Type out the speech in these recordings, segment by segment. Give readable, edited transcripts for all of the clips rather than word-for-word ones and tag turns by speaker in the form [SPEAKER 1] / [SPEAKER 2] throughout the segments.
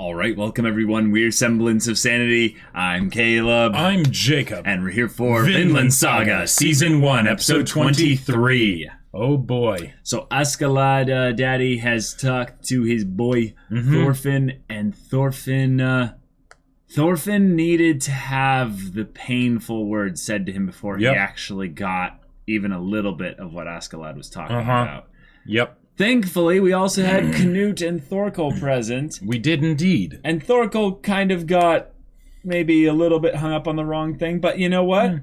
[SPEAKER 1] All right, welcome everyone. We're Semblance of Sanity. I'm Caleb.
[SPEAKER 2] I'm Jacob.
[SPEAKER 1] And we're here for Vinland Saga, Season 1, Episode 23.
[SPEAKER 2] Oh boy.
[SPEAKER 1] So Askeladd, Daddy, has talked to his boy Thorfinn, and Thorfinn needed to have the painful words said to him before he actually got even a little bit of what Askeladd was talking about.
[SPEAKER 2] Yep.
[SPEAKER 1] Thankfully, we also had Knut and Thorkel present.
[SPEAKER 2] We did indeed.
[SPEAKER 1] And Thorkel kind of got maybe a little bit hung up on the wrong thing, but you know what?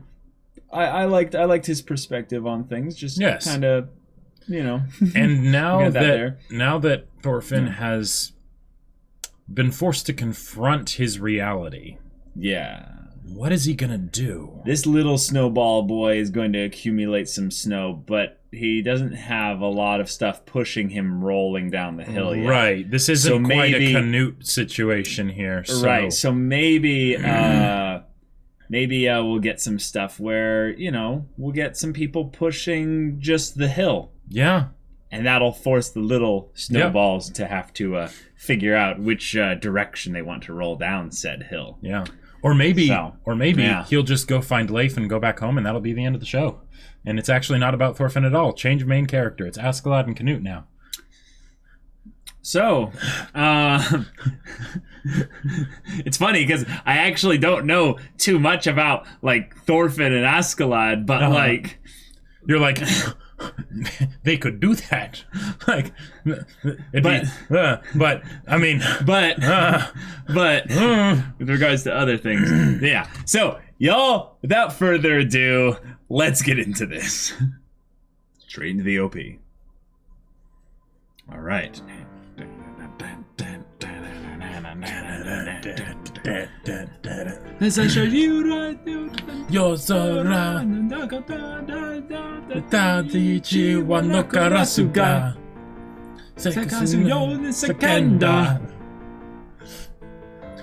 [SPEAKER 1] I liked his perspective on things. Just kind of, you know.
[SPEAKER 2] And now that Thorfinn has been forced to confront his reality.
[SPEAKER 1] Yeah.
[SPEAKER 2] What is he gonna do?
[SPEAKER 1] This little snowball boy is going to accumulate some snow, but he doesn't have a lot of stuff pushing him rolling down the hill yet.
[SPEAKER 2] Right. This isn't quite a Canute situation here. So.
[SPEAKER 1] Right. So maybe we'll get some stuff where, you know, we'll get some people pushing just the hill.
[SPEAKER 2] Yeah.
[SPEAKER 1] And that'll force the little snowballs to have to figure out which direction they want to roll down said hill.
[SPEAKER 2] Yeah. Or maybe he'll just go find Leif and go back home, and that'll be the end of the show. And it's actually not about Thorfinn at all. Change of main character. It's Askeladd and Canute now.
[SPEAKER 1] So, it's funny because I actually don't know too much about like Thorfinn and Askeladd, but like
[SPEAKER 2] you're like. They could do that, like, but
[SPEAKER 1] with regards to other things, yeah. So, y'all, without further ado, let's get into this. Straight into the OP. All right. As I show you right
[SPEAKER 2] 夜空第はのカラスが世界ように叫んだ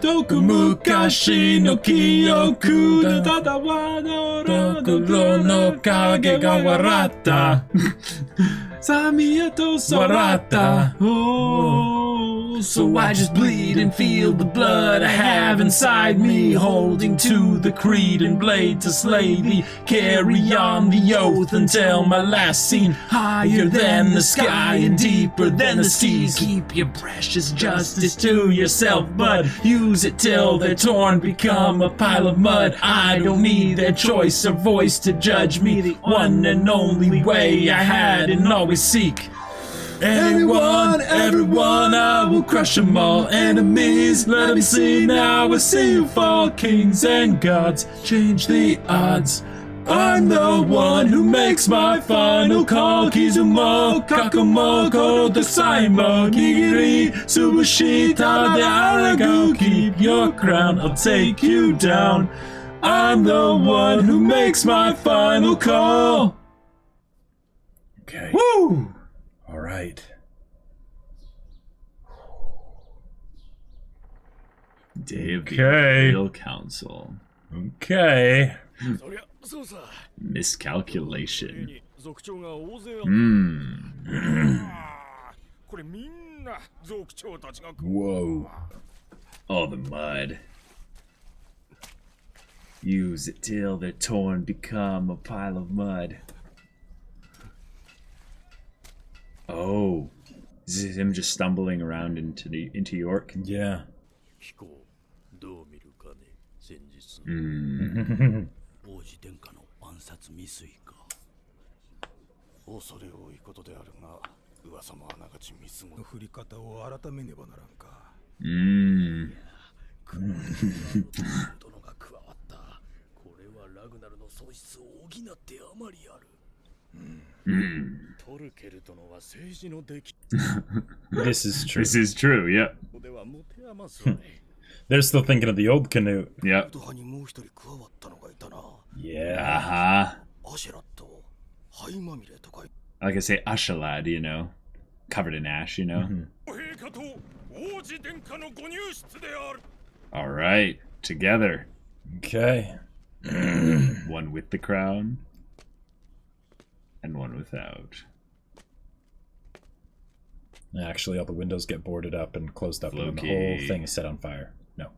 [SPEAKER 2] 遠く昔の記憶でただ心の影が笑った寂へと笑った So I just bleed and feel the blood I have inside me, holding to the creed and blade to slay thee. Carry on the oath until my last scene, higher than the sky and deeper than the seas. Keep your precious justice to yourself, bud. Use it till they're torn, become a pile of mud. I don't need their choice or voice to judge me. The one and only way I had and always seek. Anyone, everyone, I will crush them all. Enemies, let me see now. I see you fall. Kings and gods, change the odds. I'm the one who makes my final call. Kizumo, Kakumo, Koro Saimo, Gigiri, Tsubushita, de Arago. Keep your crown, I'll take you down. I'm the one who makes my final call. Okay. Woo! All right.
[SPEAKER 1] Day of the Imperial Council.
[SPEAKER 2] Okay.
[SPEAKER 1] Miscalculation.
[SPEAKER 2] Whoa.
[SPEAKER 1] All the mud. Use it till they're torn, become a pile of mud. Oh, this is him just stumbling around into York.
[SPEAKER 2] Yeah. This is true.
[SPEAKER 1] This is true, yep.
[SPEAKER 2] They're still thinking of the old Canute.
[SPEAKER 1] Yep.
[SPEAKER 2] Yeah.
[SPEAKER 1] Like I say, Askeladd, you know. Covered in ash, you know. All right. Together.
[SPEAKER 2] Okay.
[SPEAKER 1] One with the crown. And one without.
[SPEAKER 2] Actually, all the windows get boarded up and closed up, and the whole thing is set on fire. No.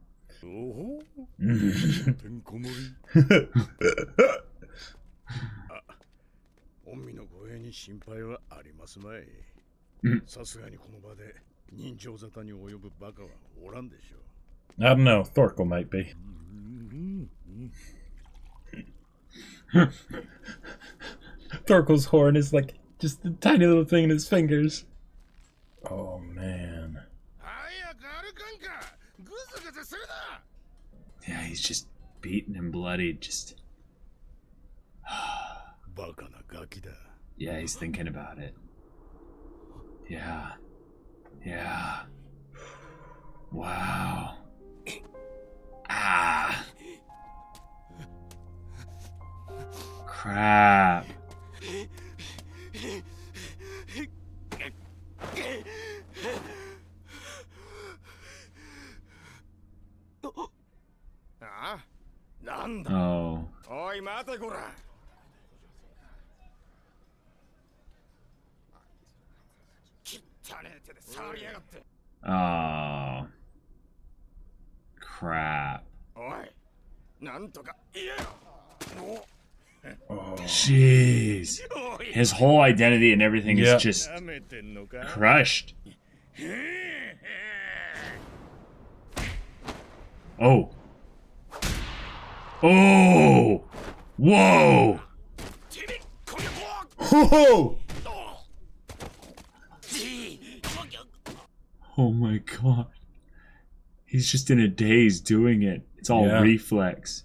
[SPEAKER 2] I don't know. Thorkel might be. Thorkel's horn is like just a tiny little thing in his fingers. Oh man.
[SPEAKER 1] Yeah, he's just beaten and bloodied. Just. Yeah, he's thinking about it. Yeah. Yeah. Wow. Ah. Crap. Oh. Oh. Crap. Jeez. His whole identity and everything is just crushed. Oh. Oh. Whoa. Oh. Oh my god. He's just in a daze doing it. It's all reflex.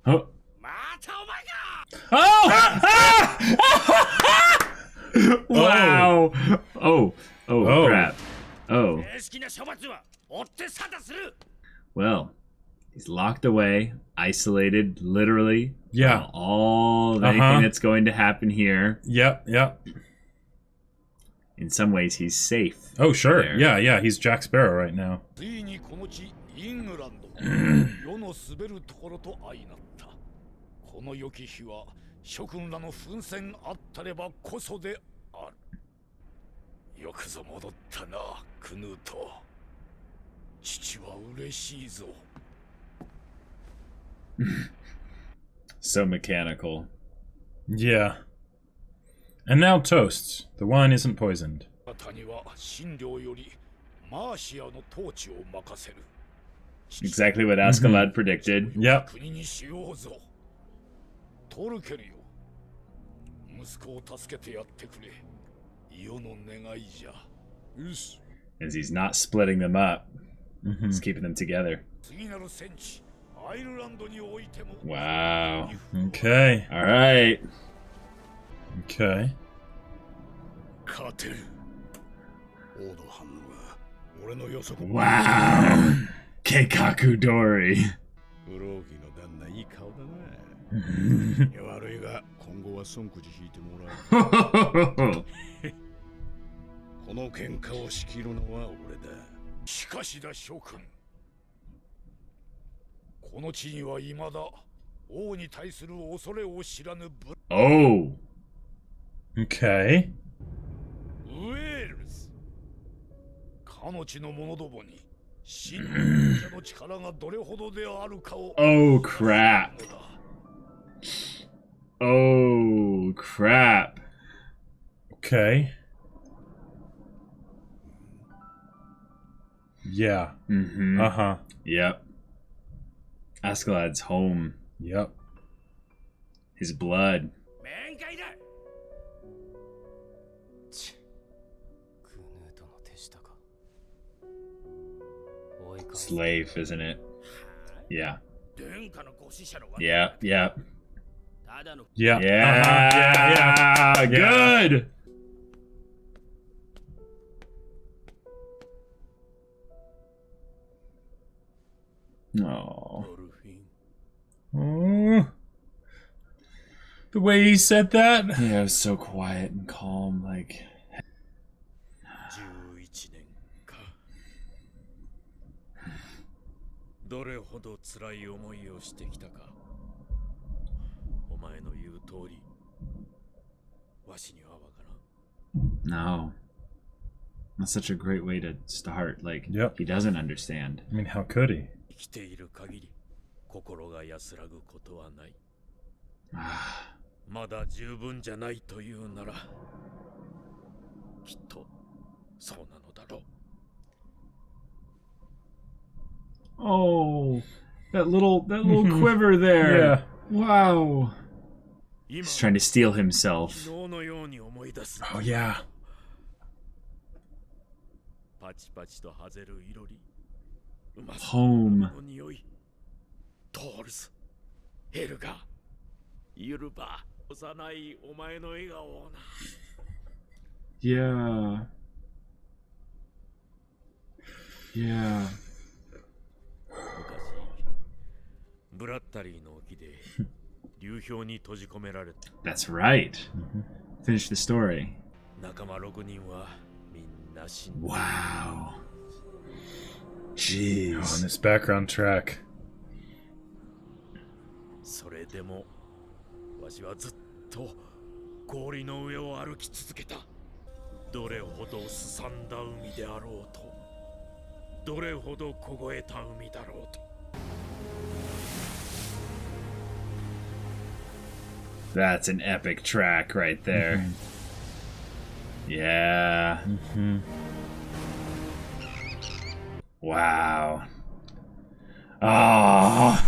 [SPEAKER 1] Oh. Oh! Wow. Oh, crap. Oh. Well, he's locked away, isolated, literally.
[SPEAKER 2] Yeah.
[SPEAKER 1] All anything that's going to happen here.
[SPEAKER 2] Yep.
[SPEAKER 1] In some ways, he's safe.
[SPEAKER 2] Oh, sure.
[SPEAKER 1] There.
[SPEAKER 2] Yeah. He's Jack Sparrow right now.
[SPEAKER 1] So mechanical.
[SPEAKER 2] Yeah. And now toasts. The wine isn't poisoned.
[SPEAKER 1] Exactly what Askeladd predicted.
[SPEAKER 2] Yep.
[SPEAKER 1] As he's not splitting them up. He's keeping them together. Wow.
[SPEAKER 2] Okay.
[SPEAKER 1] Alright.
[SPEAKER 2] Okay.
[SPEAKER 1] Wow. Keikaku Dori. Oh.
[SPEAKER 2] Okay.
[SPEAKER 1] Oh, crap. Oh, crap.
[SPEAKER 2] Okay. Yeah.
[SPEAKER 1] Yep. Askeladd's home.
[SPEAKER 2] Yep.
[SPEAKER 1] His blood. It's Leif, isn't it? Yeah. Yeah.
[SPEAKER 2] Yeah.
[SPEAKER 1] Yeah. Good. Oh.
[SPEAKER 2] The way he said that.
[SPEAKER 1] Yeah, it was so quiet and calm, like. No. That's such a great way to start. Like, he doesn't understand.
[SPEAKER 2] I mean, how could he?
[SPEAKER 1] Oh, that little quiver there.
[SPEAKER 2] Yeah.
[SPEAKER 1] Wow. He's trying to steal himself.
[SPEAKER 2] Oh, yeah.
[SPEAKER 1] Home. Yeah. Yeah. That's right. Finish the story. Wow. Jeez.
[SPEAKER 2] Oh, and this background track.
[SPEAKER 1] That's an epic track right there. Yeah. Wow. Oh.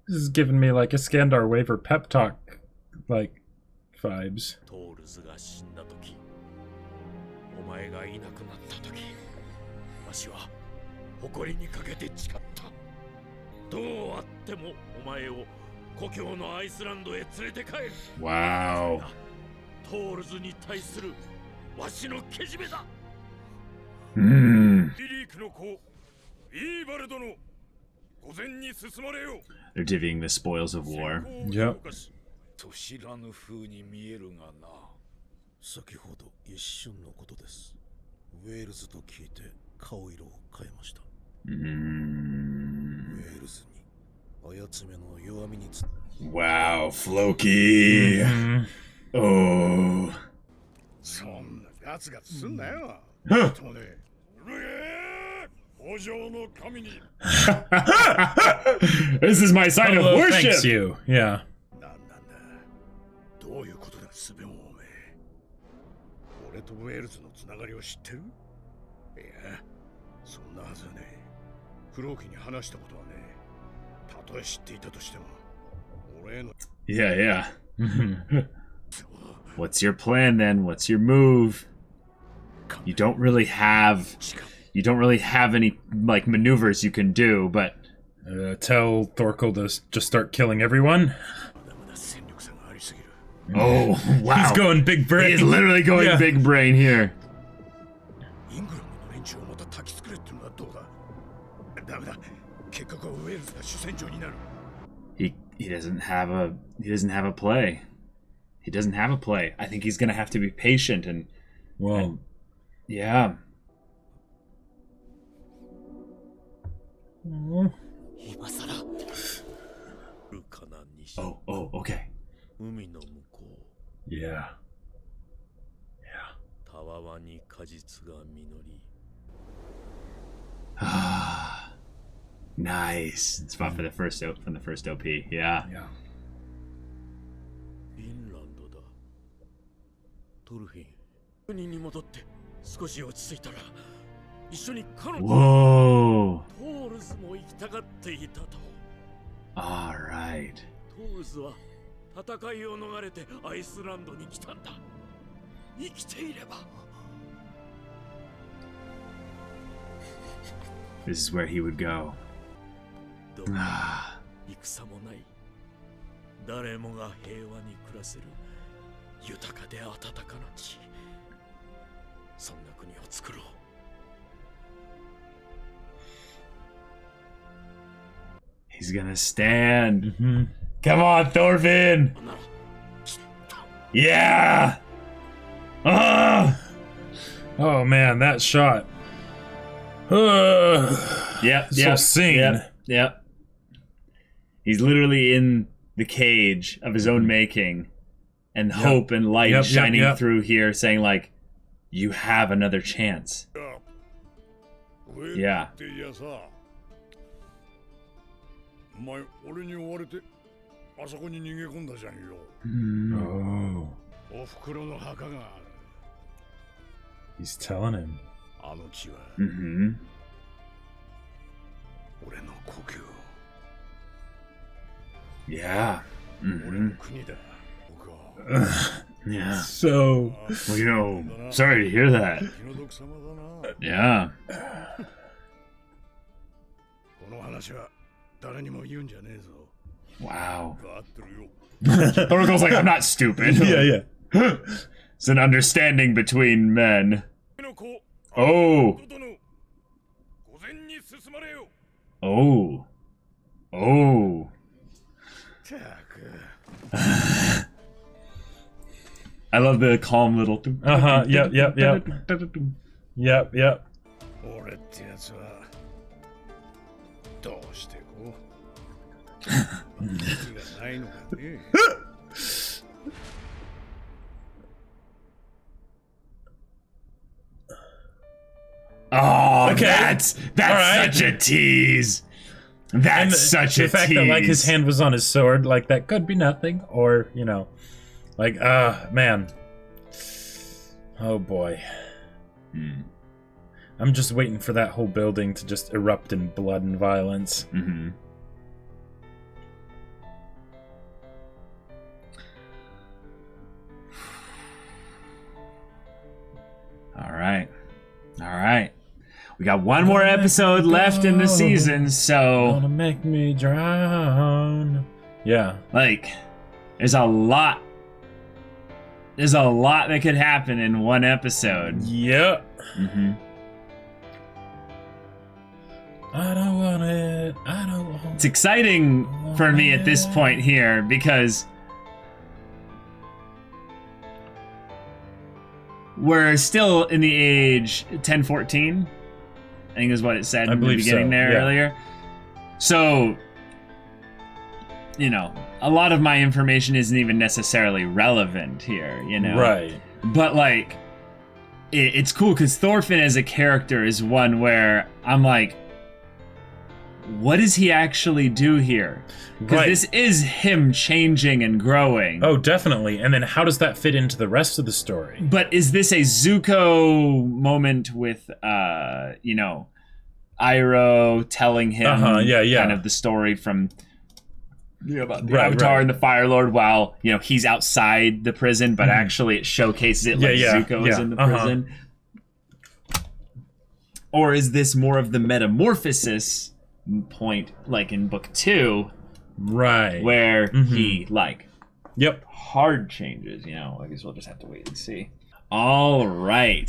[SPEAKER 2] This is giving me like a Skandar Waver pep talk like vibes.
[SPEAKER 1] Wow. They're divvying the spoils of war.
[SPEAKER 2] Yep.
[SPEAKER 3] 知らぬ風に見えるがな。先ほど一瞬のことです。ウェールズと聞いて顔色を変えました。ウェールズにあやつめの弱みにつ。
[SPEAKER 1] Wow, Floki. Oh.
[SPEAKER 3] そんなガツガツすんなよ。とね。
[SPEAKER 1] This is my sign of worship.
[SPEAKER 2] Thanks you. Yeah.
[SPEAKER 3] どういうことだ、スベモおめえ。俺とウェールズのつながりを知ってる？いや、そんなはずはねえ。フローキに話したことはねえ。たとえ知っていたとしても、俺への。
[SPEAKER 1] Yeah. What's your plan then? What's your move? You don't really have any like maneuvers you can do, but
[SPEAKER 2] tell Thorkel to just start killing everyone.
[SPEAKER 1] Oh, wow.
[SPEAKER 2] He's going big brain.
[SPEAKER 1] He's literally going big brain here. He doesn't have a play. He doesn't have a play. I think he's gonna have to be patient and yeah. Oh, okay.
[SPEAKER 2] Yeah.
[SPEAKER 1] Nice. It's fun from the first OP. Yeah.
[SPEAKER 3] Vinland だ。トルフィン。国に戻って少し落ち着いたら一緒に彼女。
[SPEAKER 1] Whoa.
[SPEAKER 3] トールズも行きたがっていたと。
[SPEAKER 1] All right.
[SPEAKER 3] トールズは戦いを逃れてアイスランドに来たんだ。生きていれば。
[SPEAKER 1] This is where he would go.
[SPEAKER 3] 戦もない。誰もが平和に暮らせる豊かで温かな地。そんな国を作ろう。
[SPEAKER 1] He's gonna stand. Come on, Thorfinn. Yeah. Ah!
[SPEAKER 2] Oh man, that shot.
[SPEAKER 1] Yep.
[SPEAKER 2] Sane.
[SPEAKER 1] Yep. He's literally in the cage of his own making, and hope and light shining through here, saying like, "You have another chance." Yeah.
[SPEAKER 3] お前俺に追われてあそこに逃げ込んだじゃんよ。お袋の墓がある。
[SPEAKER 2] He's telling him.
[SPEAKER 3] あの地は俺の故郷。
[SPEAKER 1] Yeah.
[SPEAKER 3] 俺の国だ。
[SPEAKER 1] Yeah.
[SPEAKER 2] So,
[SPEAKER 1] well, you know, sorry to hear that.
[SPEAKER 3] 気の毒様だな。
[SPEAKER 1] Yeah.
[SPEAKER 3] この話は誰にも言うんじゃねえぞ。
[SPEAKER 1] Wow.
[SPEAKER 3] わかってるよ。
[SPEAKER 1] Oracle's like, I'm not stupid.
[SPEAKER 2] yeah.
[SPEAKER 1] It's an understanding between men.
[SPEAKER 3] の子、
[SPEAKER 1] Oh.
[SPEAKER 3] 殿、御前に進まれよ。
[SPEAKER 1] Oh. Oh.
[SPEAKER 3] たく。
[SPEAKER 1] I love the calm little.
[SPEAKER 2] Yep. Yep.
[SPEAKER 3] 俺ってやつはどうしてこう気がないのかね。
[SPEAKER 1] Oh,
[SPEAKER 2] Okay.
[SPEAKER 1] that's
[SPEAKER 2] Alright.
[SPEAKER 1] such a tease. That's such
[SPEAKER 2] the
[SPEAKER 1] a
[SPEAKER 2] fact
[SPEAKER 1] tease.
[SPEAKER 2] that like his hand was on his sword, like that could be nothing, or you know, like man. Oh boy. I'm just waiting for that whole building to just erupt in blood and violence.
[SPEAKER 1] All right. We got one more episode left in the season, so
[SPEAKER 2] Gonna make me drown. Yeah.
[SPEAKER 1] like, there's a lot that could happen in one episode.
[SPEAKER 2] Yep. I don't want it. I don't want
[SPEAKER 1] It's exciting for me at this point here because we're still in the age 1014, I think is what it said in the beginning earlier. So, you know, a lot of my information isn't even necessarily relevant here, you know?
[SPEAKER 2] Right.
[SPEAKER 1] But, like, it's cool because Thorfinn as a character is one where I'm like, what does he actually do here? Because this is him changing and growing.
[SPEAKER 2] Oh, definitely. And then how does that fit into the rest of the story?
[SPEAKER 1] But is this a Zuko moment with, you know, Iroh telling him kind of the story from about the Avatar and the Fire Lord while, you know, he's outside the prison, but actually it showcases it like Zuko is in the prison? Or is this more of the metamorphosis point, like in book 2,
[SPEAKER 2] right,
[SPEAKER 1] where he like
[SPEAKER 2] hard
[SPEAKER 1] changes, you know? I guess we'll just have to wait and see. All right.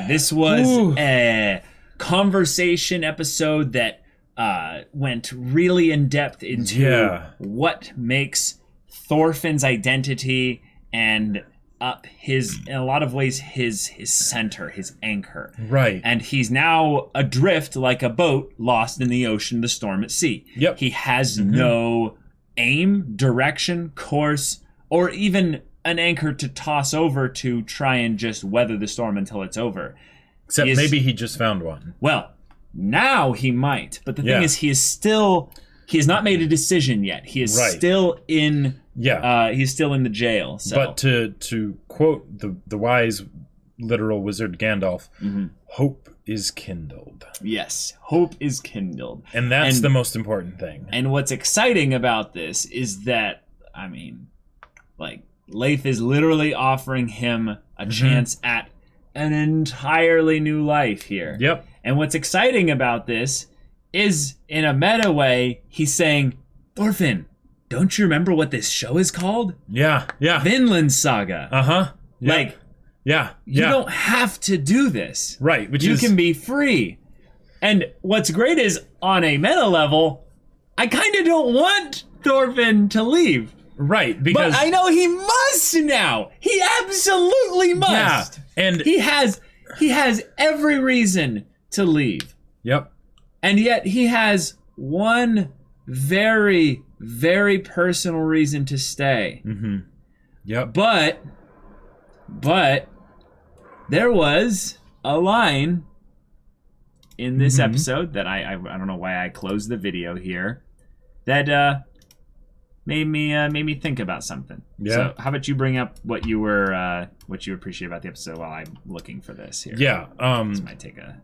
[SPEAKER 1] This was a conversation episode that went really in depth into what makes Thorfinn's identity and up his, in a lot of ways, his center, his anchor.
[SPEAKER 2] Right.
[SPEAKER 1] And he's now adrift like a boat lost in the ocean, the storm at sea.
[SPEAKER 2] Yep.
[SPEAKER 1] He has no aim, direction, course, or even an anchor to toss over to try and just weather the storm until it's over.
[SPEAKER 2] Except maybe he just found one.
[SPEAKER 1] Well, now he might. But the thing is, he has not made a decision yet. He is still in... he's still in the jail. So.
[SPEAKER 2] But to quote the wise literal wizard Gandalf, hope is kindled.
[SPEAKER 1] Yes, hope is kindled.
[SPEAKER 2] And that's the most important thing.
[SPEAKER 1] And what's exciting about this is that, I mean, like, Leif is literally offering him a chance at an entirely new life here.
[SPEAKER 2] Yep.
[SPEAKER 1] And what's exciting about this is, in a meta way, he's saying, Thorfinn, don't you remember what this show is called?
[SPEAKER 2] Yeah.
[SPEAKER 1] Vinland Saga. Like, you don't have to do this.
[SPEAKER 2] Right.
[SPEAKER 1] You can be free. And what's great is, on a meta level, I kind of don't want Thorfinn to leave.
[SPEAKER 2] Right, because...
[SPEAKER 1] But I know he must now. He absolutely must.
[SPEAKER 2] Yeah, and...
[SPEAKER 1] He has every reason to leave.
[SPEAKER 2] Yep.
[SPEAKER 1] And yet he has one very, very personal reason to stay.
[SPEAKER 2] Mm-hmm. Yep.
[SPEAKER 1] But there was a line in this episode that I don't know why I closed the video here that made me think about something.
[SPEAKER 2] Yeah.
[SPEAKER 1] So how about you bring up what you appreciate about the episode while I'm looking for this here?
[SPEAKER 2] Yeah.
[SPEAKER 1] This might take a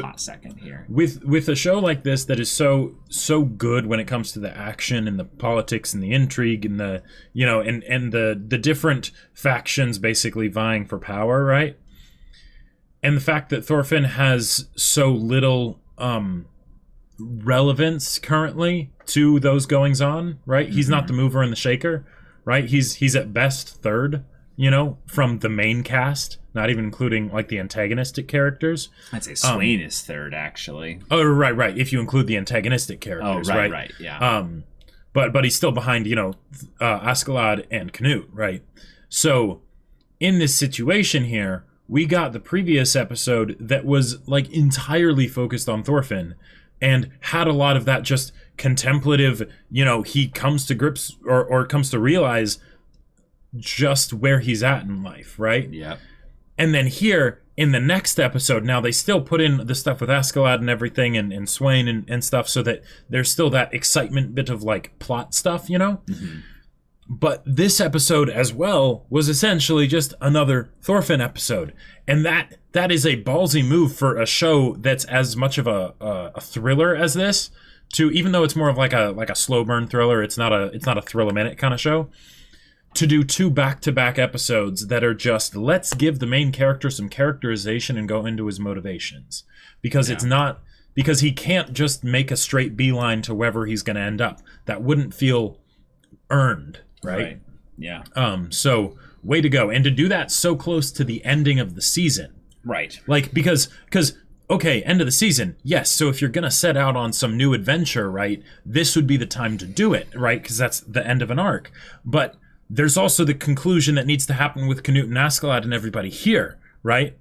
[SPEAKER 1] hot second here.
[SPEAKER 2] With a show like this that is so good when it comes to the action and the politics and the intrigue and the and the different factions basically vying for power, right? And the fact that Thorfinn has so little relevance currently to those goings on, right? He's not the mover and the shaker, right? He's at best third, from the main cast, not even including like the antagonistic characters.
[SPEAKER 1] I'd say Sweyn is third, actually.
[SPEAKER 2] Oh, right. If you include the antagonistic characters,
[SPEAKER 1] right, yeah.
[SPEAKER 2] But he's still behind, Askeladd and Canute, right? So in this situation here, we got the previous episode that was like entirely focused on Thorfinn and had a lot of that just contemplative, he comes to grips or comes to realize just where he's at in life, right?
[SPEAKER 1] Yeah.
[SPEAKER 2] And then here in the next episode, now they still put in the stuff with Askeladd and everything and Sweyn and stuff so that there's still that excitement bit of like plot stuff,
[SPEAKER 1] Mm-hmm.
[SPEAKER 2] But this episode as well was essentially just another Thorfinn episode. And that is a ballsy move for a show that's as much of a thriller as this, to even though it's more of like a slow burn thriller, it's not a thrill a minute kind of show, to do 2 back-to-back episodes that are just, let's give the main character some characterization and go into his motivations. Because because he can't just make a straight beeline to wherever he's going to end up. That wouldn't feel earned. Right?
[SPEAKER 1] Yeah.
[SPEAKER 2] So way to go. And to do that so close to the ending of the season.
[SPEAKER 1] Right.
[SPEAKER 2] Like, because okay, end of the season. Yes. So if you're going to set out on some new adventure, right, this would be the time to do it, right? Because that's the end of an arc. But there's also the conclusion that needs to happen with Canute and Askeladd and everybody here, right?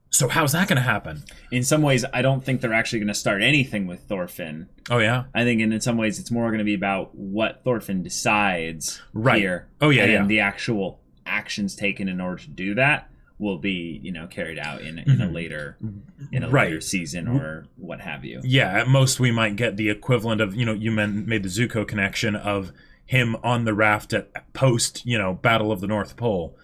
[SPEAKER 2] So how's that going to happen?
[SPEAKER 1] In some ways, I don't think they're actually going to start anything with Thorfinn.
[SPEAKER 2] Oh, yeah?
[SPEAKER 1] I think in some ways it's more going to be about what Thorfinn decides here.
[SPEAKER 2] Oh, yeah,
[SPEAKER 1] and the actual actions taken in order to do that will be, carried out in a later later season or what have you.
[SPEAKER 2] Yeah, at most we might get the equivalent of, you made the Zuko connection of him on the raft at post, Battle of the North Pole.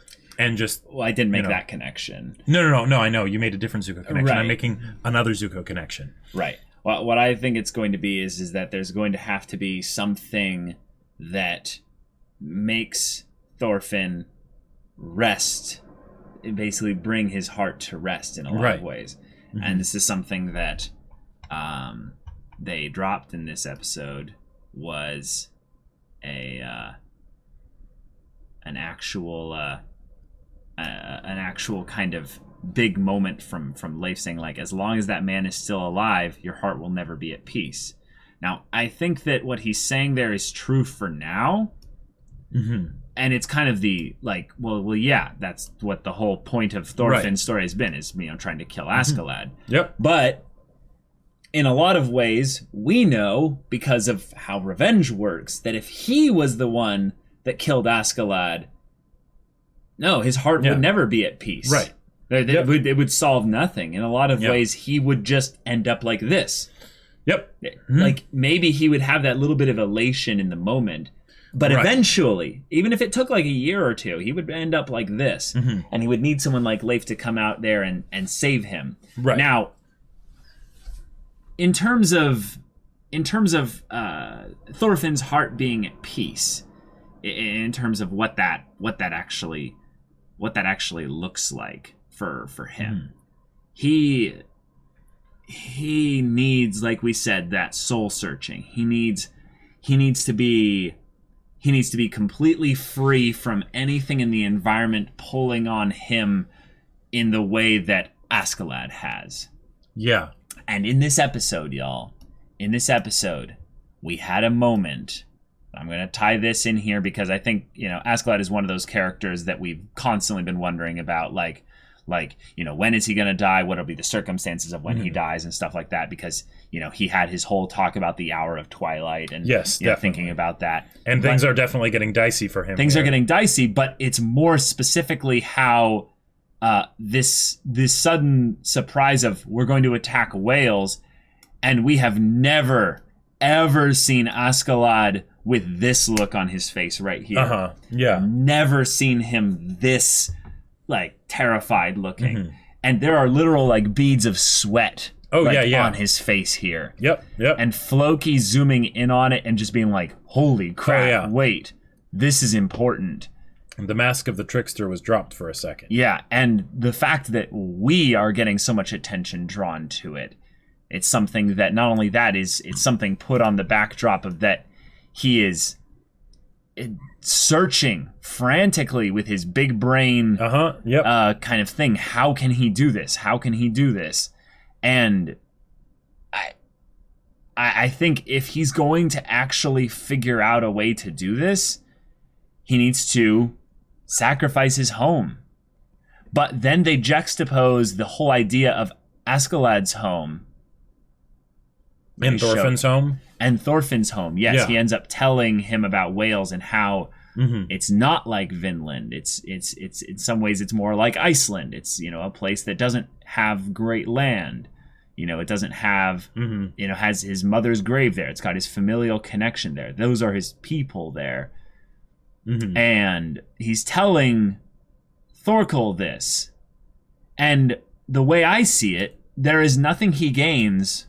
[SPEAKER 2] And just...
[SPEAKER 1] Well, I didn't make that connection.
[SPEAKER 2] No, I know. You made a different Zuko connection.
[SPEAKER 1] Right.
[SPEAKER 2] I'm making another Zuko connection.
[SPEAKER 1] Right. Well, what I think it's going to be is that there's going to have to be something that makes Thorfinn rest, basically bring his heart to rest in a lot of ways. Mm-hmm. And this is something that they dropped in this episode was an actual kind of big moment from Leif saying, like, as long as that man is still alive, your heart will never be at peace. Now, I think that what he's saying there is true for now.
[SPEAKER 2] Mm-hmm.
[SPEAKER 1] And it's kind of the, like, well, yeah, that's what the whole point of Thorfinn's story has been, is, trying to kill Askeladd.
[SPEAKER 2] Mm-hmm. Yep.
[SPEAKER 1] But in a lot of ways, we know, because of how revenge works, that if he was the one that killed Askeladd, no, his heart would never be at peace.
[SPEAKER 2] Right.
[SPEAKER 1] It would solve nothing. In a lot of ways, he would just end up like this.
[SPEAKER 2] Yep.
[SPEAKER 1] Like, maybe he would have that little bit of elation in the moment, but eventually, even if it took like a year or two, he would end up like this. Mm-hmm. And he would need someone like Leif to come out there and save him. Right. Now, in terms of Thorfinn's heart being at peace, in terms of what that actually looks like for him, he needs, like we said, that soul searching. He needs to be completely free from anything in the environment pulling on him in the way that Askeladd has.
[SPEAKER 2] Yeah.
[SPEAKER 1] And in this episode, y'all, we had a moment I'm going to tie this in here because I think, Askeladd is one of those characters that we've constantly been wondering about, like, when is he going to die? What'll be the circumstances of when he dies and stuff like that? Because, he had his whole talk about the hour of twilight and thinking about that.
[SPEAKER 2] And things are definitely getting dicey for him.
[SPEAKER 1] Things are getting dicey, but it's more specifically how this sudden surprise of we're going to attack Wales, and we have never, ever seen Askeladd with this look on his face right here.
[SPEAKER 2] Yeah.
[SPEAKER 1] Never seen him this, terrified looking. And there are literal, beads of sweat on his face here.
[SPEAKER 2] Yep.
[SPEAKER 1] And Floki zooming in on it and just being like, holy crap, wait, this is important.
[SPEAKER 2] The mask of the trickster was dropped for a second.
[SPEAKER 1] Yeah, and the fact that we are getting so much attention drawn to it, it's something that not only that it's something put on the backdrop of that he is searching frantically with his big brain kind of thing. How can he do this? How can he do this? And I think if he's going to actually figure out a way to do this, he needs to sacrifice his home. But then they juxtapose the whole idea of Askeladd's home.
[SPEAKER 2] And Thorfinn's home?
[SPEAKER 1] And Thorfinn's home, yes. Yeah. He ends up telling him about Wales and how it's not like Vinland. It's in some ways it's more like Iceland. It's, a place that doesn't have great land. It doesn't have, has his mother's grave there. It's got his familial connection there. Those are his people there. And he's telling Thorkel this. And the way I see it, there is nothing he gains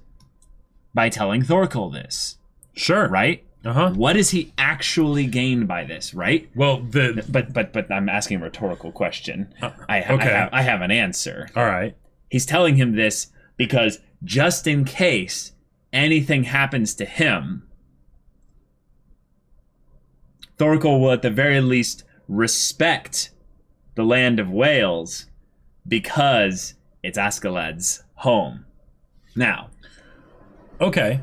[SPEAKER 1] by telling Thorkel this.
[SPEAKER 2] Sure.
[SPEAKER 1] Right? What does he actually gain by this, right?
[SPEAKER 2] Well,
[SPEAKER 1] but I'm asking a rhetorical question. I have an answer.
[SPEAKER 2] All right.
[SPEAKER 1] He's telling him this because just in case anything happens to him, Thorkel will at the very least respect the land of Wales because it's Askeladd's home. Now.
[SPEAKER 2] Okay.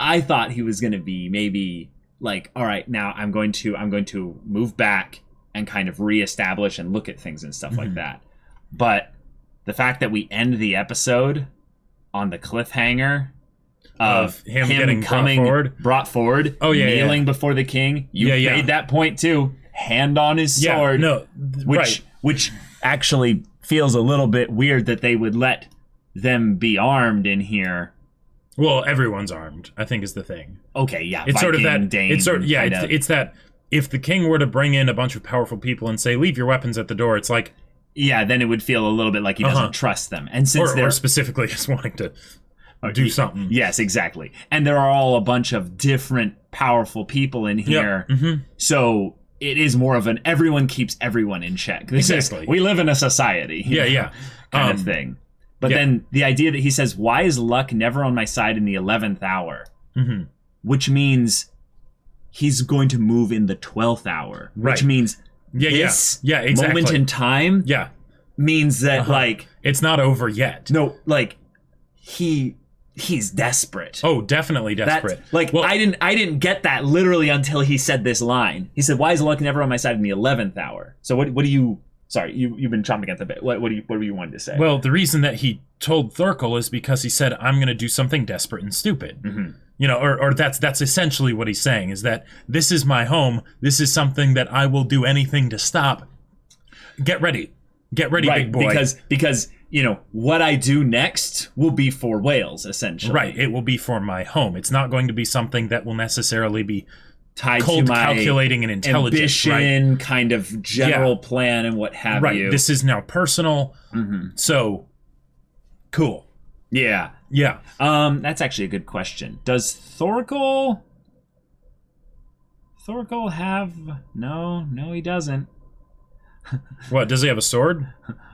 [SPEAKER 1] I thought he was going to be maybe like, all right, now I'm going to move back and kind of reestablish and look at things and stuff like that. But the fact that we end the episode on the cliffhanger of him
[SPEAKER 2] getting
[SPEAKER 1] brought forward, kneeling before the king. You made that point too. Hand on his sword. Which actually feels a little bit weird that they would let them be armed in here.
[SPEAKER 2] Well, everyone's armed, I think is the thing.
[SPEAKER 1] Okay, yeah.
[SPEAKER 2] It's
[SPEAKER 1] Viking,
[SPEAKER 2] sort of that.
[SPEAKER 1] Dane,
[SPEAKER 2] It's sort of it's that if the king were to bring in a bunch of powerful people and say, "Leave your weapons at the door," it's like,
[SPEAKER 1] yeah, then it would feel a little bit like he doesn't trust them. And since they're
[SPEAKER 2] specifically just wanting to do something.
[SPEAKER 1] Yes, exactly. And there are all a bunch of different powerful people in here. So it is more of an everyone keeps everyone in check. This is, we live in a society. Kind of thing. But then the idea that he says, why is luck never on my side in the 11th hour? Which means he's going to move in the 12th hour. Which means this moment in time means that, like...
[SPEAKER 2] It's not over yet.
[SPEAKER 1] No, like, he's desperate.
[SPEAKER 2] Oh, definitely desperate.
[SPEAKER 1] I didn't get that literally until he said this line. He said, why is luck never on my side in the 11th hour? So what do you... Sorry, you've been chomping at the bit. What were you wanting to say?
[SPEAKER 2] Well, the reason that he told Thorkel is because he said, I'm going to do something desperate and stupid. Or that's essentially what he's saying, is that this is my home. This is something that I will do anything to stop. Get ready. Get ready, big boy.
[SPEAKER 1] Because what I do next will be for Wales, essentially.
[SPEAKER 2] Right. It will be for my home. It's not going to be something that will necessarily be
[SPEAKER 1] tied to my
[SPEAKER 2] calculating and intelligence,
[SPEAKER 1] ambition, kind of general plan and what have you.
[SPEAKER 2] Right. This is now personal. So, cool.
[SPEAKER 1] Yeah. That's actually a good question. Does Thorkel have... No, he doesn't.
[SPEAKER 2] What, does he have a sword?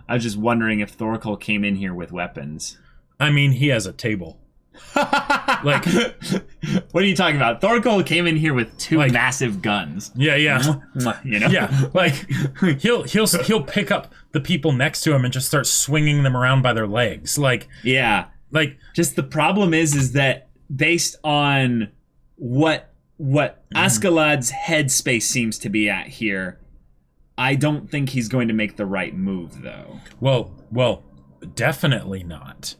[SPEAKER 1] I was just wondering if Thorkel came in here with weapons.
[SPEAKER 2] I mean, he has a table.
[SPEAKER 1] Like, what are you talking about? Thorkel came in here with two massive guns.
[SPEAKER 2] Yeah. Like he'll pick up the people next to him and just start swinging them around by their legs. Just the problem is that based on
[SPEAKER 1] what Askeladd's headspace seems to be at here, I don't think he's going to make the right move, though.
[SPEAKER 2] Well, definitely not.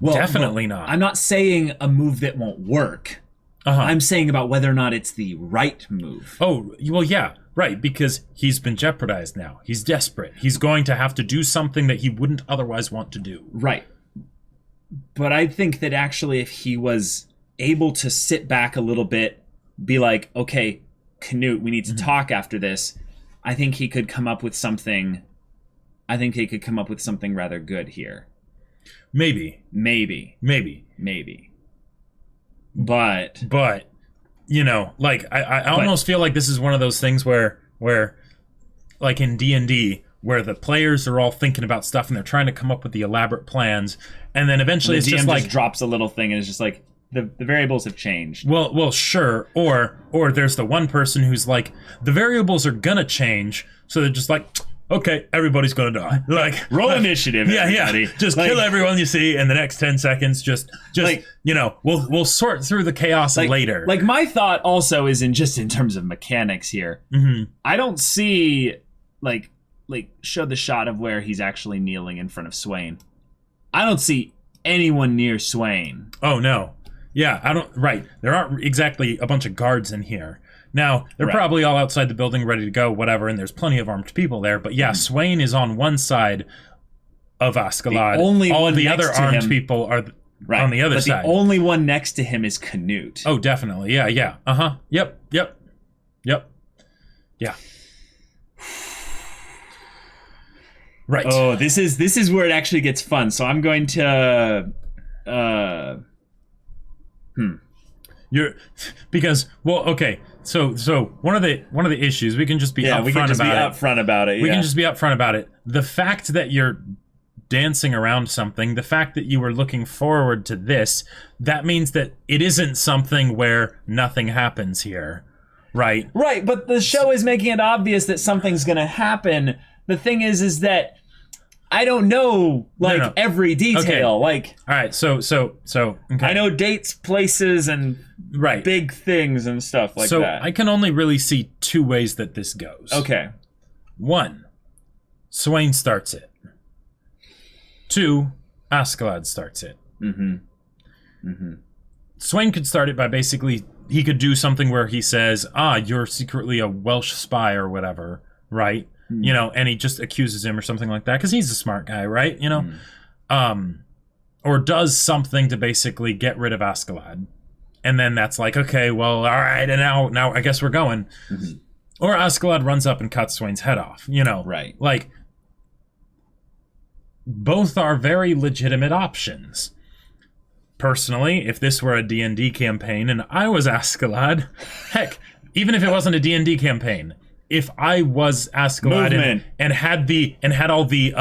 [SPEAKER 2] Definitely not.
[SPEAKER 1] I'm not saying a move that won't work. I'm saying about whether or not it's the right move.
[SPEAKER 2] Oh, well, yeah, right, because he's been jeopardized now. He's desperate. He's going to have to do something that he wouldn't otherwise want to do.
[SPEAKER 1] Right. But I think that actually if he was able to sit back a little bit, be like, okay, Canute, we need to talk after this, I think he could come up with something. I think he could come up with something rather good here.
[SPEAKER 2] Maybe. But you know, like I almost feel like this is one of those things where like in D&D, where the players are all thinking about stuff and they're trying to come up with the elaborate plans, and then eventually
[SPEAKER 1] it's
[SPEAKER 2] DM
[SPEAKER 1] just like
[SPEAKER 2] just
[SPEAKER 1] drops a little thing and it's just like the variables have changed.
[SPEAKER 2] Well, sure. Or there's the one person who's like, the variables are gonna change, so they're just like, okay, everybody's gonna die. Like,
[SPEAKER 1] roll initiative, everybody.
[SPEAKER 2] Yeah. Just kill everyone you see in the next 10 seconds. Just like, you know, we'll sort through the chaos later.
[SPEAKER 1] Like, my thought also is in terms of mechanics here. I don't see like show the shot of where he's actually kneeling in front of Sweyn. I don't see anyone near Sweyn.
[SPEAKER 2] Oh no. Yeah, I don't. Right, there aren't exactly a bunch of guards in here. Now, they're probably all outside the building ready to go, whatever, and there's plenty of armed people there. But yeah, Sweyn is on one side of Askeladd. All of the other armed people are on the other side.
[SPEAKER 1] But the only one next to him is Canute.
[SPEAKER 2] Oh, definitely. Yeah. Yep. Yeah. Right.
[SPEAKER 1] Oh, this is where it actually gets fun. So I'm going to... So one of the issues, we can just be
[SPEAKER 2] upfront
[SPEAKER 1] about it.
[SPEAKER 2] We can just be upfront about it. The fact that you're dancing around something, the fact that you were looking forward to this, that means that it isn't something where nothing happens here, right?
[SPEAKER 1] Right, but the show is making it obvious that something's going to happen. The thing is that I don't know every detail.
[SPEAKER 2] Okay.
[SPEAKER 1] Like,
[SPEAKER 2] all right, so okay.
[SPEAKER 1] I know dates, places, and big things and stuff like that.
[SPEAKER 2] So I can only really see two ways that this goes.
[SPEAKER 1] Okay.
[SPEAKER 2] 1, Sweyn starts it. 2, Askeladd starts it. Sweyn could start it by basically, he could do something where he says, you're secretly a Welsh spy or whatever, right? You know, and he just accuses him or something like that because he's a smart guy, right? You know, or does something to basically get rid of Askeladd, and then that's like, okay, well, all right, and now I guess we're going. Or Askeladd runs up and cuts Sweyn's head off. You know,
[SPEAKER 1] right?
[SPEAKER 2] Like, both are very legitimate options. Personally, if this were a D&D campaign and I was Askeladd, heck, even if it wasn't a D&D campaign. If I was Askeladd and had all the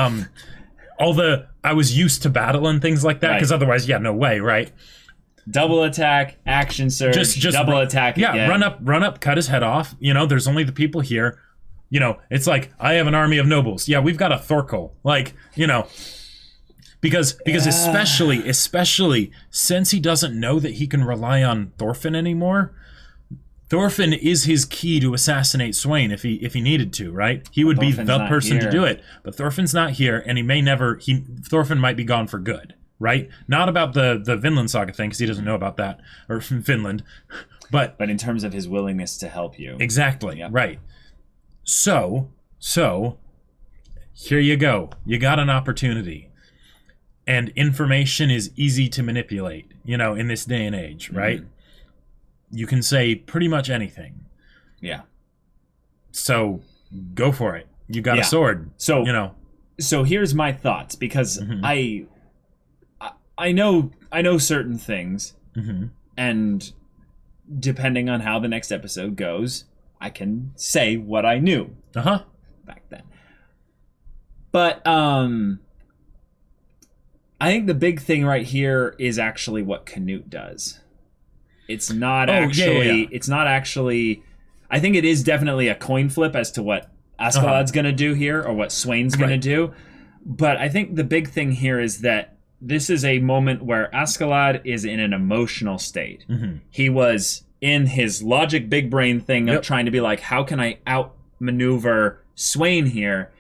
[SPEAKER 2] I was used to battle and things like that, because otherwise, no way, right?
[SPEAKER 1] Double attack, action surge, just double attack.
[SPEAKER 2] Yeah,
[SPEAKER 1] again.
[SPEAKER 2] run up, cut his head off. You know, there's only the people here. You know, it's like I have an army of nobles. Yeah, we've got a Thorkel. Like, you know, because especially since he doesn't know that he can rely on Thorfinn anymore. Thorfinn is his key to assassinate Sweyn if he needed to, right? He would be the person to do it. But Thorfinn's not here, and Thorfinn might be gone for good, right? Not about the Vinland Saga thing, because he doesn't know about that, or Finland. But
[SPEAKER 1] in terms of his willingness to help you.
[SPEAKER 2] Exactly, right. So, here you go. You got an opportunity. And information is easy to manipulate, you know, in this day and age, right? You can say pretty much anything.
[SPEAKER 1] Yeah.
[SPEAKER 2] So go for it. You got a sword.
[SPEAKER 1] So,
[SPEAKER 2] you know.
[SPEAKER 1] So here's my thoughts, because I know certain things, and depending on how the next episode goes, I can say what I knew back then. But I think the big thing right here is actually what Canute does. It's not It's not actually. I think it is definitely a coin flip as to what Askeladd's going to do here, or what Sweyn's going to do. But I think the big thing here is that this is a moment where Askeladd is in an emotional state. He was in his logic big brain thing of trying to be like, how can I outmaneuver Sweyn here?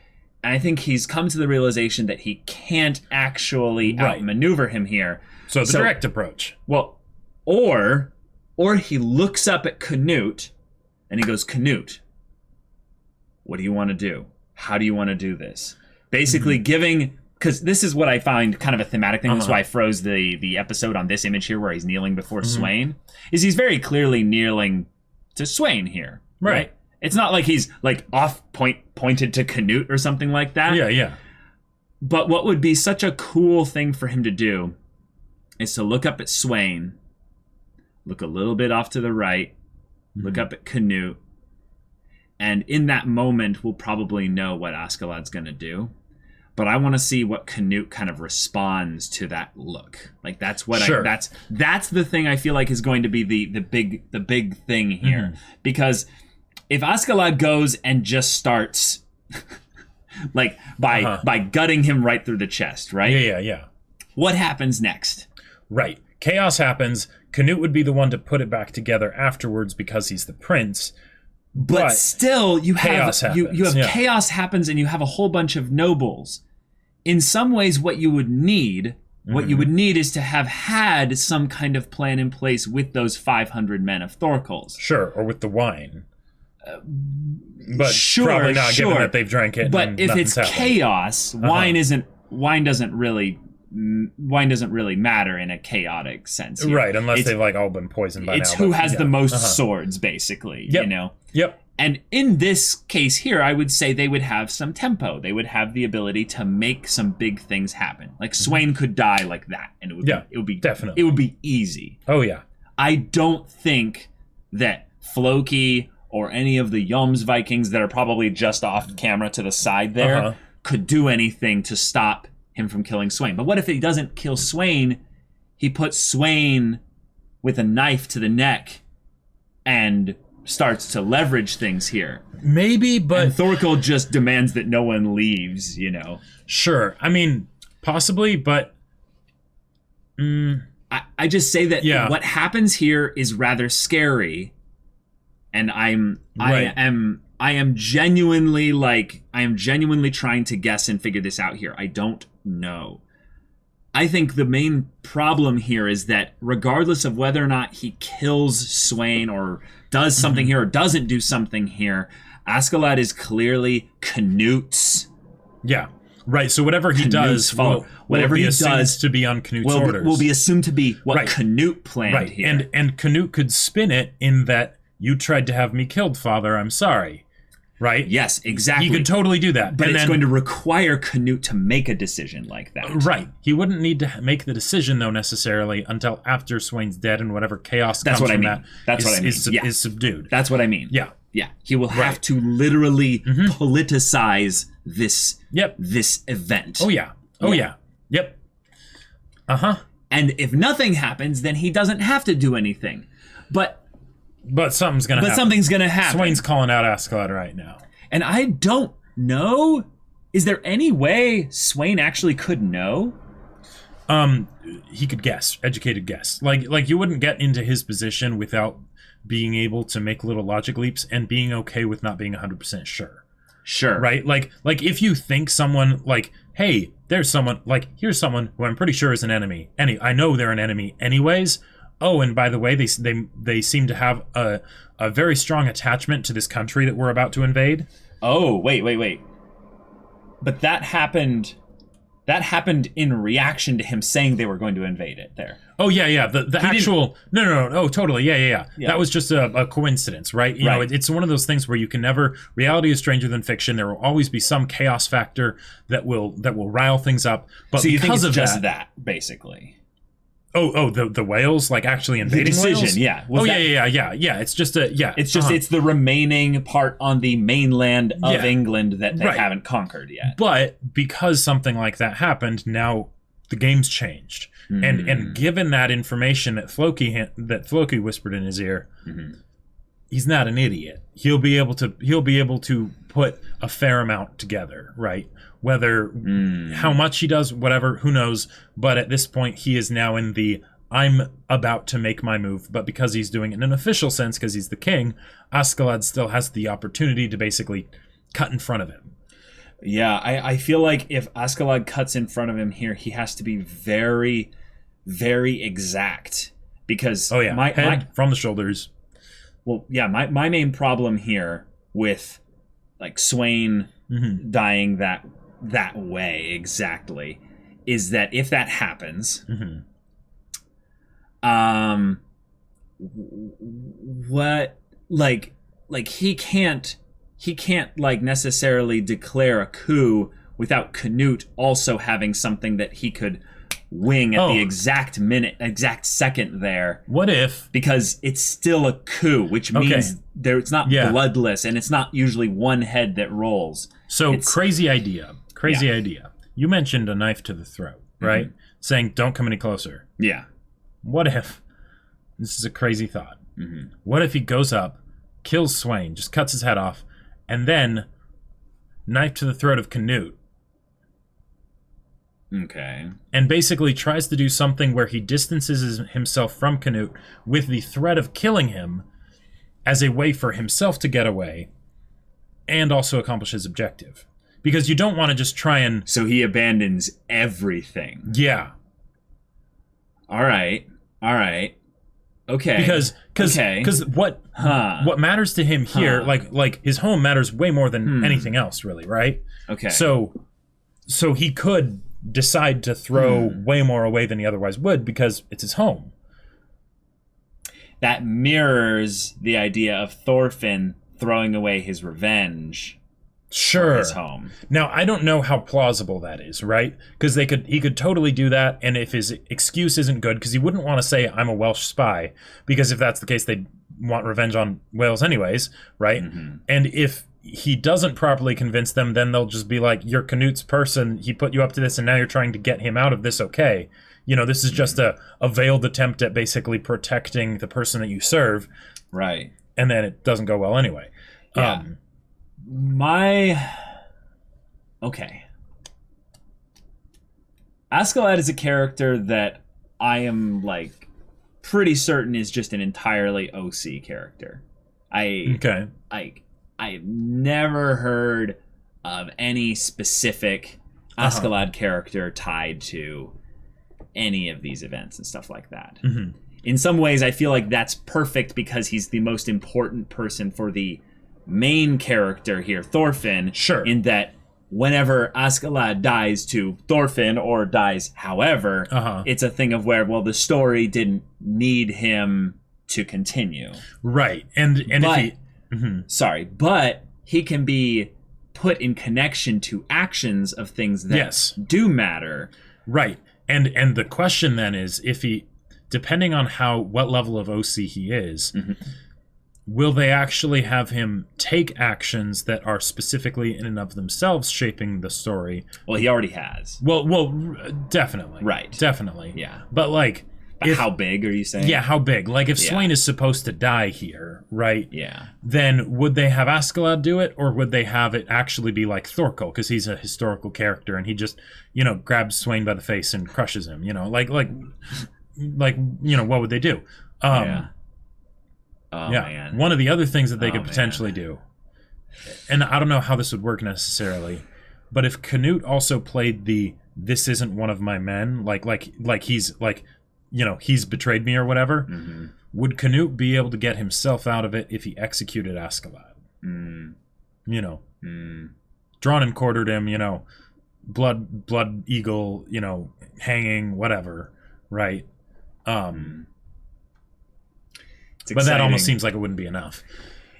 [SPEAKER 1] And I think he's come to the realization that he can't actually outmaneuver him here.
[SPEAKER 2] So the direct approach.
[SPEAKER 1] Well, or he looks up at Canute and he goes, Canute, what do you want to do? How do you want to do this? Basically giving, because this is what I find kind of a thematic thing. That's why I froze the episode on this image here where he's kneeling before Sweyn, is he's very clearly kneeling to Sweyn here. Right. It's not like he's like pointed to Canute or something like that.
[SPEAKER 2] Yeah.
[SPEAKER 1] But what would be such a cool thing for him to do is to look up at Sweyn, look a little bit off to the right, look up at Canute, and in that moment, we'll probably know what Askeladd's going to do. But I want to see what Canute kind of responds to that look. Like that's what that's the thing I feel like is going to be the big thing here. Because if Askeladd goes and just starts like by gutting him right through the chest, right?
[SPEAKER 2] Yeah.
[SPEAKER 1] What happens next?
[SPEAKER 2] Right. Chaos happens. Canute would be the one to put it back together afterwards because he's the prince.
[SPEAKER 1] But still, you have
[SPEAKER 2] chaos happens.
[SPEAKER 1] Chaos happens, and you have a whole bunch of nobles. In some ways, what you would need is to have had some kind of plan in place with those 500 men of Thorkel's.
[SPEAKER 2] Sure, or with the wine. But probably not, given that they've drank it.
[SPEAKER 1] But if it's chaos, wine doesn't really matter in a chaotic sense here.
[SPEAKER 2] Right, unless they've like all been poisoned by now.
[SPEAKER 1] It's who has the most swords, basically.
[SPEAKER 2] Yep.
[SPEAKER 1] You know.
[SPEAKER 2] Yep.
[SPEAKER 1] And in this case here, I would say they would have some tempo. They would have the ability to make some big things happen. Like Sweyn could die like that, and it would be easy.
[SPEAKER 2] Oh yeah.
[SPEAKER 1] I don't think that Floki or any of the Jomsvikings that are probably just off camera to the side there could do anything to stop him from killing Sweyn. But what if he doesn't kill Sweyn? He puts Sweyn with a knife to the neck and starts to leverage things here.
[SPEAKER 2] Maybe, but
[SPEAKER 1] and Thorkel just demands that no one leaves, you know.
[SPEAKER 2] Sure. I mean, possibly, but
[SPEAKER 1] I just say that what happens here is rather scary, and I am genuinely trying to guess and figure this out here. I don't know. I think the main problem here is that regardless of whether or not he kills Sweyn or does something here or doesn't do something here, Askeladd is clearly Canute's.
[SPEAKER 2] Yeah. Right. So whatever he does, whatever he does to be on Canute's orders,
[SPEAKER 1] will be assumed to be what Canute planned here.
[SPEAKER 2] And Canute could spin it in that you tried to have me killed, father. I'm sorry. Right?
[SPEAKER 1] Yes, exactly.
[SPEAKER 2] He could totally do that.
[SPEAKER 1] But it's going to require Canute to make a decision like that.
[SPEAKER 2] Right. He wouldn't need to make the decision, though, necessarily, until after Sweyn's dead and whatever chaos comes from that is subdued.
[SPEAKER 1] That's what I mean.
[SPEAKER 2] Yeah.
[SPEAKER 1] Yeah. He will have to literally politicize this event.
[SPEAKER 2] Oh, yeah. Oh, yeah. Yep.
[SPEAKER 1] And if nothing happens, then he doesn't have to do anything. But
[SPEAKER 2] something's going to happen.
[SPEAKER 1] Something's going to happen.
[SPEAKER 2] Sweyn's calling out Askeladd right now.
[SPEAKER 1] And I don't know. Is there any way Sweyn actually could know?
[SPEAKER 2] He could guess. Educated guess. Like you wouldn't get into his position without being able to make little logic leaps and being okay with not being 100% sure.
[SPEAKER 1] Sure.
[SPEAKER 2] Right? Like if you think someone like, hey, there's someone like, here's someone who I'm pretty sure is an enemy. I know they're an enemy anyways. Oh, and by the way, they seem to have a very strong attachment to this country that we're about to invade.
[SPEAKER 1] Oh, wait. But that happened in reaction to him saying they were going to invade it there.
[SPEAKER 2] Oh, yeah. The actual... No. Oh, totally. Yeah. That was just a coincidence, right? You know, it's one of those things where you can never... Reality is stranger than fiction. There will always be some chaos factor that will rile things up. But
[SPEAKER 1] so you
[SPEAKER 2] because
[SPEAKER 1] think it's
[SPEAKER 2] of
[SPEAKER 1] just that, basically.
[SPEAKER 2] Oh, the whales, like actually invading
[SPEAKER 1] the decision,
[SPEAKER 2] whales?
[SPEAKER 1] Yeah.
[SPEAKER 2] Yeah. It's just
[SPEAKER 1] it's the remaining part on the mainland of England that they haven't conquered yet.
[SPEAKER 2] But because something like that happened, now the game's changed. And given that information that Floki whispered in his ear, he's not an idiot. He'll be able to put a fair amount together, right? Whether how much he does, whatever, who knows? But at this point, he is now in the I'm about to make my move, but because he's doing it in an official sense, because he's the king, Askeladd still has the opportunity to basically cut in front of him.
[SPEAKER 1] Yeah, I feel like if Askeladd cuts in front of him here, he has to be very, very exact. Because
[SPEAKER 2] head from the shoulders.
[SPEAKER 1] Well, yeah, my main problem here with like Sweyn dying that way exactly is that if that happens, what like he can't like necessarily declare a coup without Canute also having something that he could wing at the exact second there.
[SPEAKER 2] What if?
[SPEAKER 1] Because it's still a coup, which means it's not bloodless, and it's not usually one head that rolls.
[SPEAKER 2] So crazy idea. You mentioned a knife to the throat, right? Saying, don't come any closer.
[SPEAKER 1] Yeah.
[SPEAKER 2] What if, this is a crazy thought, what if he goes up, kills Sweyn, just cuts his head off, and then knife to the throat of Canute?
[SPEAKER 1] Okay.
[SPEAKER 2] And basically tries to do something where he distances himself from Canute with the threat of killing him as a way for himself to get away and also accomplish his objective. Because you don't want to just try and...
[SPEAKER 1] So he abandons everything.
[SPEAKER 2] Yeah.
[SPEAKER 1] All right. Okay.
[SPEAKER 2] Because what matters to him here, like his home matters way more than anything else, really, right?
[SPEAKER 1] Okay.
[SPEAKER 2] So he could decide to throw way more away than he otherwise would because it's his home.
[SPEAKER 1] That mirrors the idea of Thorfinn throwing away his revenge.
[SPEAKER 2] Sure.
[SPEAKER 1] His home.
[SPEAKER 2] Now, I don't know how plausible that is, right? Because he could totally do that, and if his excuse isn't good, because he wouldn't want to say, I'm a Welsh spy, because if that's the case, they'd want revenge on Wales anyways, right? And if he doesn't properly convince them, then they'll just be like, you're Canute's person, he put you up to this, and now you're trying to get him out of this, okay. You know, this is just a veiled attempt at basically protecting the person that you serve.
[SPEAKER 1] Right.
[SPEAKER 2] And then it doesn't go well anyway.
[SPEAKER 1] Yeah. Okay. Askeladd is a character that I am like pretty certain is just an entirely OC character. I've never heard of any specific Askeladd character tied to any of these events and stuff like that. In some ways, I feel like that's perfect because he's the most important person for the main character here, Thorfinn.
[SPEAKER 2] Sure.
[SPEAKER 1] In that whenever Askeladd dies to Thorfinn or dies however, it's a thing of where, well, the story didn't need him to continue.
[SPEAKER 2] Right. And
[SPEAKER 1] but he can be put in connection to actions of things that do matter.
[SPEAKER 2] Right. And the question then is, if he, depending on what level of OC he is, will they actually have him take actions that are specifically in and of themselves shaping the story?
[SPEAKER 1] Well, he already has.
[SPEAKER 2] Well, definitely.
[SPEAKER 1] Right.
[SPEAKER 2] Definitely.
[SPEAKER 1] Yeah.
[SPEAKER 2] But like...
[SPEAKER 1] how big are you saying?
[SPEAKER 2] Yeah, how big? Like if Sweyn is supposed to die here, right?
[SPEAKER 1] Yeah.
[SPEAKER 2] Then would they have Askeladd do it, or would they have it actually be like Thorkel, because he's a historical character and he just, grabs Sweyn by the face and crushes him, like what would they do?
[SPEAKER 1] Man.
[SPEAKER 2] One of the other things that they could potentially do, and I don't know how this would work necessarily, but if Canute also played this isn't one of my men, like he's like, he's betrayed me or whatever, would Canute be able to get himself out of it if he executed Askeladd? Drawn and quartered him, blood eagle, hanging, whatever, right? But that almost seems like it wouldn't be enough.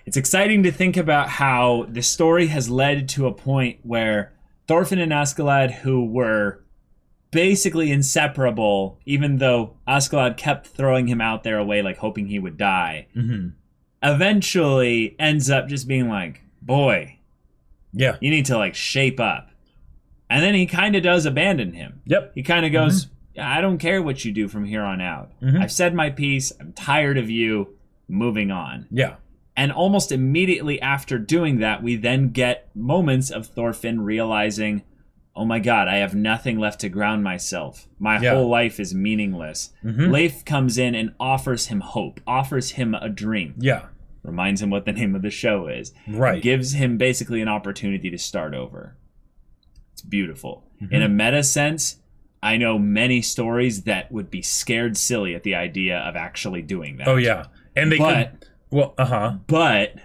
[SPEAKER 1] It's exciting to think about how the story has led to a point where Thorfinn and Askeladd, who were basically inseparable, even though Askeladd kept throwing him out there away, like hoping he would die, eventually ends up just being like, boy, you need to like shape up. And then he kind of does abandon him.
[SPEAKER 2] Yep.
[SPEAKER 1] He kind of goes, I don't care what you do from here on out. I've said my piece. I'm tired of you. Moving on.
[SPEAKER 2] Yeah.
[SPEAKER 1] And almost immediately after doing that, we then get moments of Thorfinn realizing, oh my God, I have nothing left to ground myself. My
[SPEAKER 2] Yeah.
[SPEAKER 1] whole life is meaningless. Leif comes in and offers him hope, offers him a dream.
[SPEAKER 2] Yeah.
[SPEAKER 1] Reminds him what the name of the show is.
[SPEAKER 2] Right.
[SPEAKER 1] Gives him basically an opportunity to start over. It's beautiful. In a meta sense, I know many stories that would be scared silly at the idea of actually doing that.
[SPEAKER 2] Oh, yeah. And they could... Well,
[SPEAKER 1] But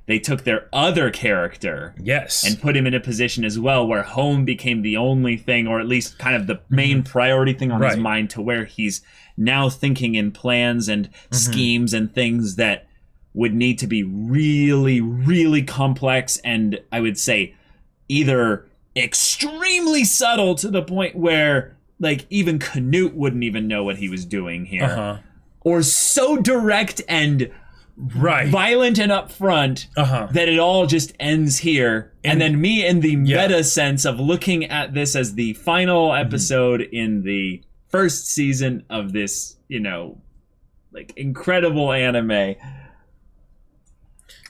[SPEAKER 1] they took their other character
[SPEAKER 2] yes.
[SPEAKER 1] and put him in a position as well where home became the only thing, or at least kind of the main priority thing on his mind, to where he's now thinking in plans and schemes and things that would need to be really, really complex, and I would say either extremely subtle to the point where like even Canute wouldn't even know what he was doing here, or so direct and violent and upfront that it all just ends here. And then me in the meta sense of looking at this as the final episode in the first season of this, you know, like incredible anime.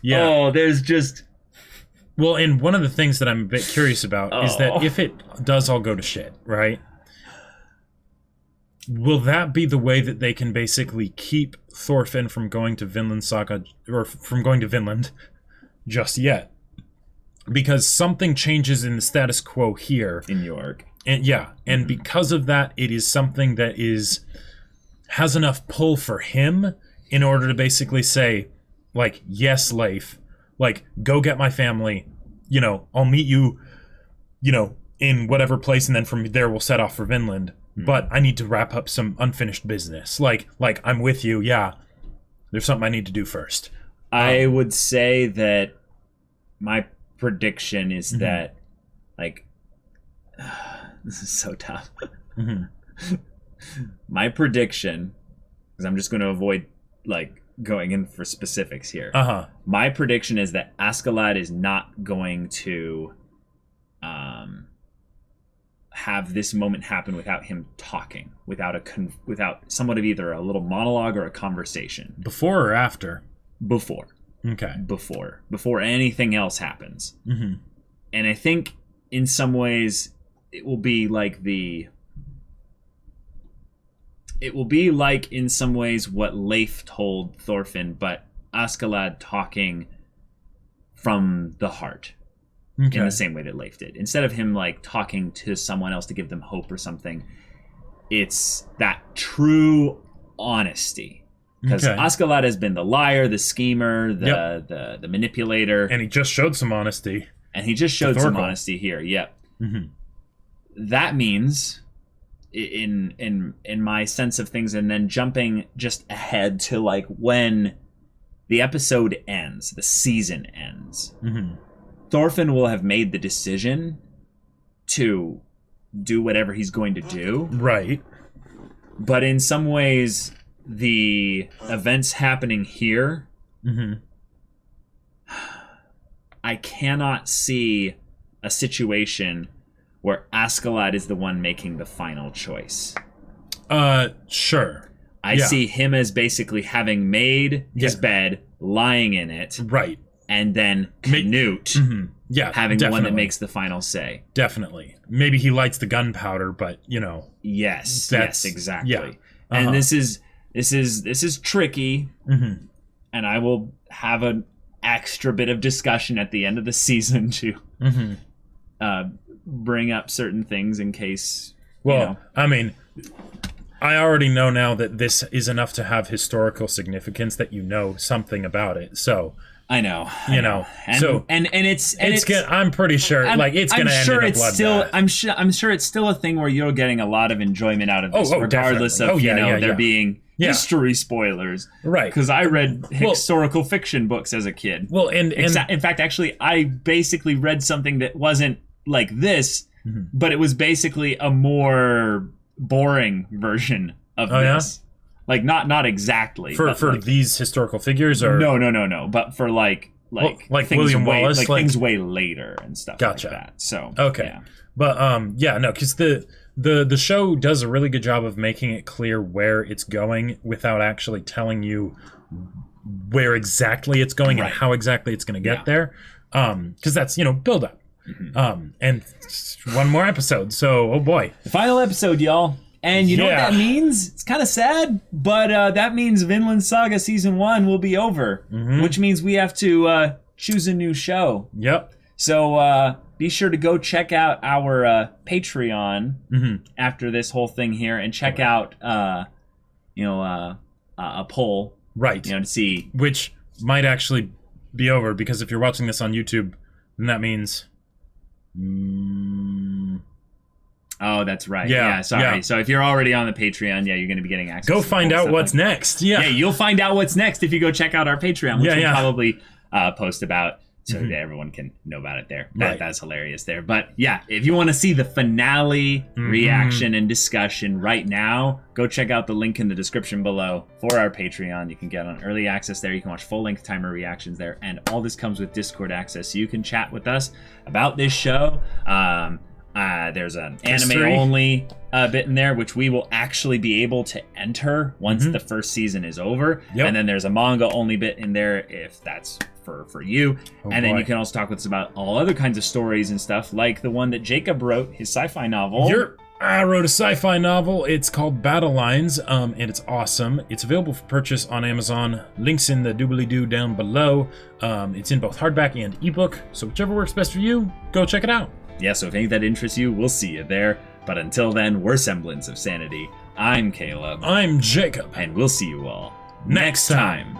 [SPEAKER 2] Yeah.
[SPEAKER 1] Oh, there's just...
[SPEAKER 2] Well, and one of the things that I'm a bit curious about is that if it does all go to shit, right? Will that be the way that they can basically keep Thorfinn from going to Vinland Saga, or from going to Vinland just yet? Because something changes in the status quo here.
[SPEAKER 1] In New York.
[SPEAKER 2] And and because of that, it is something that has enough pull for him in order to basically say, like, yes, Leif, like, go get my family, you know, I'll meet you, you know, in whatever place, and then from there we'll set off for Vinland. But I need to wrap up some unfinished business. Like I'm with you, yeah. There's something I need to do first.
[SPEAKER 1] I would say that my prediction is that, like, this is so tough. My prediction, because I'm just going to avoid, like, going in for specifics here. My prediction is that Askeladd is not going to have this moment happen without him talking, without somewhat of either a little monologue or a conversation.
[SPEAKER 2] Before or after?
[SPEAKER 1] Before.
[SPEAKER 2] Okay.
[SPEAKER 1] Before anything else happens. And I think in some ways it will be like in some ways what Leif told Thorfinn, but Askeladd talking from the heart.
[SPEAKER 2] Okay.
[SPEAKER 1] In the same way that Leif did. Instead of him like talking to someone else to give them hope or something, it's that true honesty. Because Askeladd has been the liar, the schemer, the manipulator.
[SPEAKER 2] And he just showed some honesty.
[SPEAKER 1] And he just showed some honesty here, That means, in my sense of things, and then jumping just ahead to like when the episode ends, the season ends, Thorfinn will have made the decision to do whatever he's going to do.
[SPEAKER 2] Right.
[SPEAKER 1] But in some ways, the events happening here, I cannot see a situation where Askeladd is the one making the final choice.
[SPEAKER 2] Sure.
[SPEAKER 1] I see him as basically having made his bed, lying in it.
[SPEAKER 2] Right.
[SPEAKER 1] And then Canute having the one that makes the final say.
[SPEAKER 2] Definitely. Maybe he lights the gunpowder, but, you know.
[SPEAKER 1] Yes, exactly.
[SPEAKER 2] Yeah.
[SPEAKER 1] And this is tricky, and I will have an extra bit of discussion at the end of the season to bring up certain things in case.
[SPEAKER 2] Well,
[SPEAKER 1] you know.
[SPEAKER 2] I mean, I already know now that this is enough to have historical significance that you know something about it. So
[SPEAKER 1] I know,
[SPEAKER 2] and, so
[SPEAKER 1] and it's
[SPEAKER 2] gonna, I'm pretty sure it's going to end in a bloodbath.
[SPEAKER 1] I'm sure it's still a thing where you're getting a lot of enjoyment out of this, regardless of there being history spoilers,
[SPEAKER 2] right?
[SPEAKER 1] Because I read historical fiction books as a kid.
[SPEAKER 2] Well, and
[SPEAKER 1] in fact, actually, I basically read something that wasn't like this, but it was basically a more boring version of this. Like not exactly
[SPEAKER 2] for like, these historical figures, or
[SPEAKER 1] no, but for like things
[SPEAKER 2] William Wallace,
[SPEAKER 1] things way later and stuff like that. So
[SPEAKER 2] but because the show does a really good job of making it clear where it's going without actually telling you where exactly it's going and how exactly it's going to get there. Because that's build up. And one more episode. So, oh boy.
[SPEAKER 1] The final episode, y'all. And you know what that means? It's kind of sad, but that means Vinland Saga Season 1 will be over, which means we have to choose a new show.
[SPEAKER 2] Yep.
[SPEAKER 1] So be sure to go check out our Patreon after this whole thing here, and check out, a poll.
[SPEAKER 2] Right.
[SPEAKER 1] To see.
[SPEAKER 2] Which might actually be over, because if you're watching this on YouTube, then that means...
[SPEAKER 1] Oh, that's right.
[SPEAKER 2] Yeah,
[SPEAKER 1] Sorry.
[SPEAKER 2] yeah.
[SPEAKER 1] So if you're already on the Patreon, you're going to be getting access.
[SPEAKER 2] Go
[SPEAKER 1] to
[SPEAKER 2] find out what's
[SPEAKER 1] like
[SPEAKER 2] next. Yeah,
[SPEAKER 1] you'll find out what's next if you go check out our Patreon, which we'll probably post about, so that everyone can know about it there. That's hilarious there. But yeah, if you want to see the finale reaction and discussion right now, go check out the link in the description below for our Patreon. You can get on early access there. You can watch full-length timer reactions there, and all this comes with Discord access, so you can chat with us about this show. There's an anime-only bit in there, which we will actually be able to enter once the first season is over. Yep. And then there's a manga-only bit in there, if that's for you. Then you can also talk with us about all other kinds of stories and stuff, like the one that Jacob wrote, his sci-fi novel.
[SPEAKER 2] I wrote a sci-fi novel. It's called Battle Lines, and it's awesome. It's available for purchase on Amazon. Links in the doobly-doo down below. It's in both hardback and ebook, so whichever works best for you, go check it out.
[SPEAKER 1] Yeah, so if any of that interests you, we'll see you there. But until then, we're Semblance of Sanity. I'm Caleb.
[SPEAKER 2] I'm Jacob.
[SPEAKER 1] And we'll see you all next time.